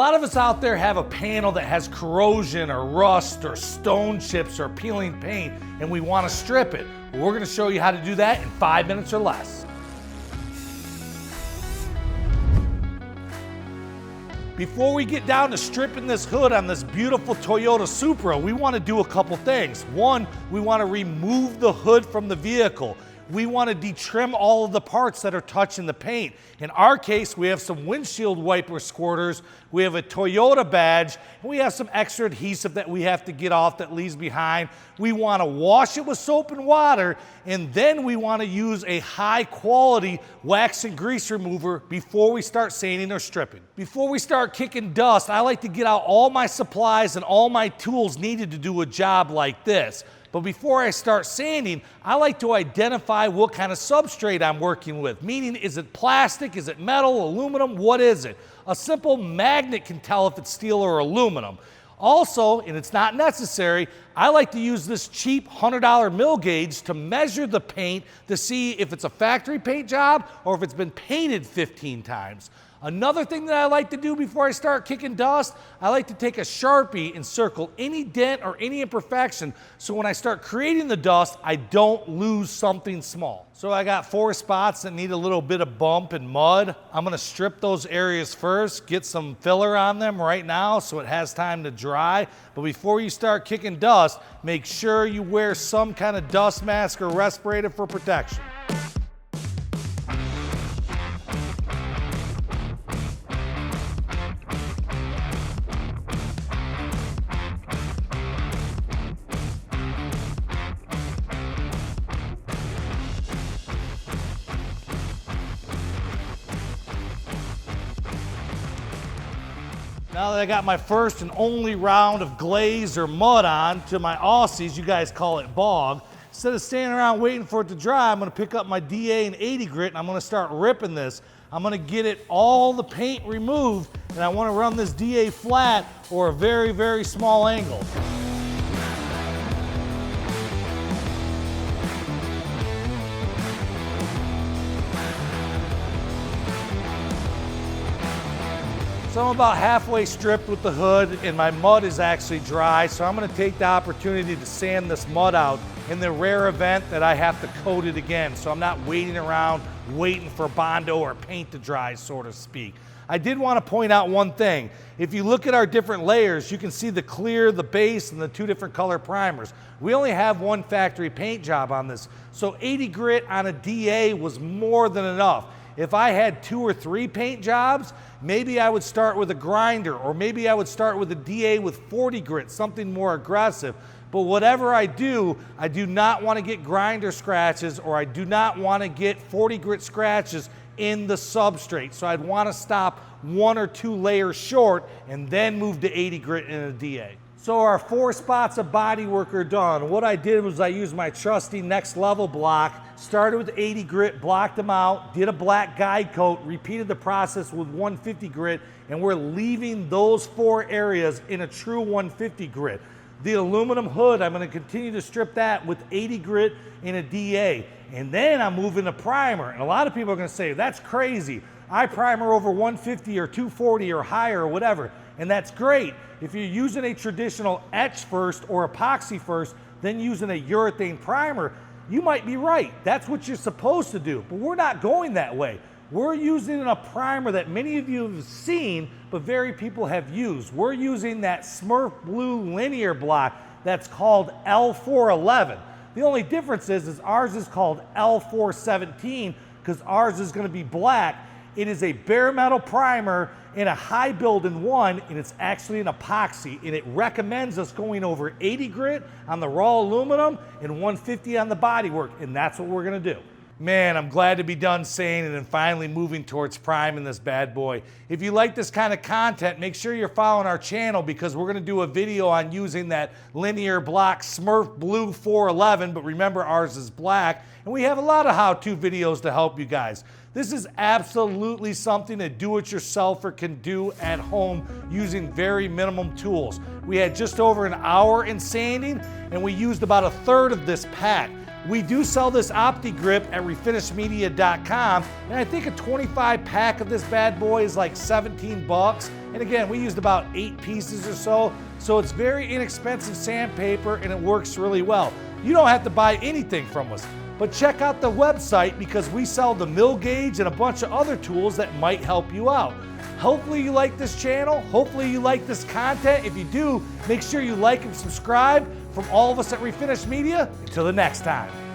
lot of us out there have a panel that has corrosion or rust or stone chips or peeling paint, and we want to strip it. Well, we're going to show you how to do that in 5 minutes or less. Before we get down to stripping this hood on this beautiful Toyota Supra, we want to do a couple things. One, we want to remove the hood from the vehicle. We want to detrim all of the parts that are touching the paint. In our case, we have some windshield wiper squirters, we have a Toyota badge, and we have some extra adhesive that we have to get off that leaves behind. We want to wash it with soap and water, and then we want to use a high quality wax and grease remover before we start sanding or stripping. Before we start kicking dust, I like to get out all my supplies and all my tools needed to do a job like this. But before I start sanding, I like to identify what kind of substrate I'm working with. Meaning, is it plastic, is it metal, aluminum, what is it? A simple magnet can tell if it's steel or aluminum. Also, and it's not necessary, I like to use this cheap $100 mill gauge to measure the paint to see if it's a factory paint job or if it's been painted 15 times. Another thing that I like to do before I start kicking dust, I like to take a Sharpie and circle any dent or any imperfection so when I start creating the dust, I don't lose something small. So I got 4 spots that need a little bit of bump and mud. I'm gonna strip those areas first, get some filler on them right now so it has time to dry. But before you start kicking dust, make sure you wear some kind of dust mask or respirator for protection. Now that I got my first and only round of glaze or mud on, to my Aussies, you guys call it bog, instead of standing around waiting for it to dry, I'm gonna pick up my DA and 80 grit and I'm gonna start ripping this. I'm gonna get it all the paint removed, and I wanna run this DA flat or a very, very small angle. So I'm about halfway stripped with the hood and my mud is actually dry, so I'm gonna take the opportunity to sand this mud out in the rare event that I have to coat it again, so I'm not waiting around waiting for Bondo or paint to dry, so to speak. I did want to point out one thing. If you look at our different layers, you can see the clear, the base, and the 2 different color primers. We only have 1 factory paint job on this, so 80 grit on a DA was more than enough. If I had 2 or 3 paint jobs, maybe I would start with a grinder, or maybe I would start with a DA with 40 grit, something more aggressive. But whatever I do not want to get grinder scratches, or I do not want to get 40 grit scratches in the substrate. So I'd want to stop 1 or 2 layers short and then move to 80 grit in a DA. So our 4 spots of bodywork are done. What I did was I used my trusty Next Level block, started with 80 grit, blocked them out, did a black guide coat, repeated the process with 150 grit, and we're leaving those 4 areas in a true 150 grit. The aluminum hood, I'm gonna continue to strip that with 80 grit in a DA. And then I'm moving to primer. And a lot of people are gonna say, that's crazy. I primer over 150 or 240 or higher or whatever. And that's great. If you're using a traditional etch first or epoxy first, then using a urethane primer, you might be right. That's what you're supposed to do. But we're not going that way. We're using a primer that many of you have seen, but very people have used. We're using that Smurf Blue linear block that's called L411. The only difference is ours is called L417 because ours is going to be black. It is a bare metal primer in a high build in 1, and it's actually an epoxy, and it recommends us going over 80 grit on the raw aluminum and 150 on the bodywork, and that's what we're going to do. Man, I'm glad to be done sanding and finally moving towards priming this bad boy. If you like this kind of content, make sure you're following our channel because we're gonna do a video on using that linear block Smurf Blue 411, but remember ours is black, and we have a lot of how-to videos to help you guys. This is absolutely something a do-it-yourselfer can do at home using very minimum tools. We had just over an hour in sanding, and we used about 1/3 of this pack. We do sell this OptiGrip at refinishmedia.com, and I think a 25 pack of this bad boy is like 17 bucks. And again, we used about 8 pieces or so it's very inexpensive sandpaper and it works really well. You don't have to buy anything from us, but check out the website because we sell the mill gauge and a bunch of other tools that might help you out. Hopefully you like this channel. Hopefully you like this content. If you do, make sure you like and subscribe. From all of us at Refinish Media, until the next time.